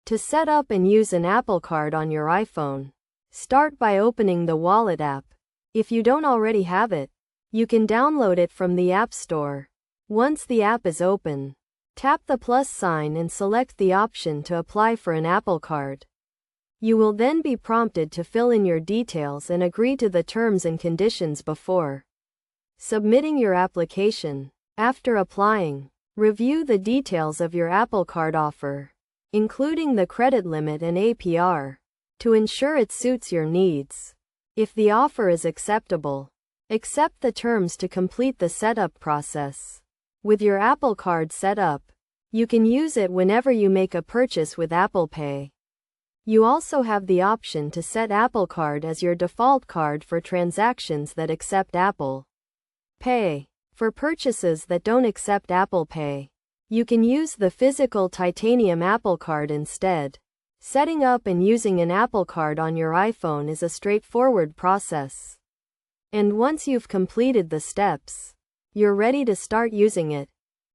To set up and use an Apple Card on your iPhone, start by opening the Wallet app. If you don't already have it, you can download it from the App Store. Once the app is open, tap the plus sign and select the option to apply for an Apple Card. You will then be prompted to fill in your details and agree to the terms and conditions before submitting your application. After applying, review the details of your Apple Card offer, including the credit limit and APR, to ensure it suits your needs. If the offer is acceptable, accept the terms to complete the setup process. With your Apple Card set up, you can use it whenever you make a purchase with Apple Pay. You also have the option to set Apple Card as your default card for transactions that accept Apple Pay. For purchases that don't accept Apple Pay, you can use the physical titanium Apple Card instead. Setting up and using an Apple Card on your iPhone is a straightforward process. And once you've completed the steps, you're ready to start using it.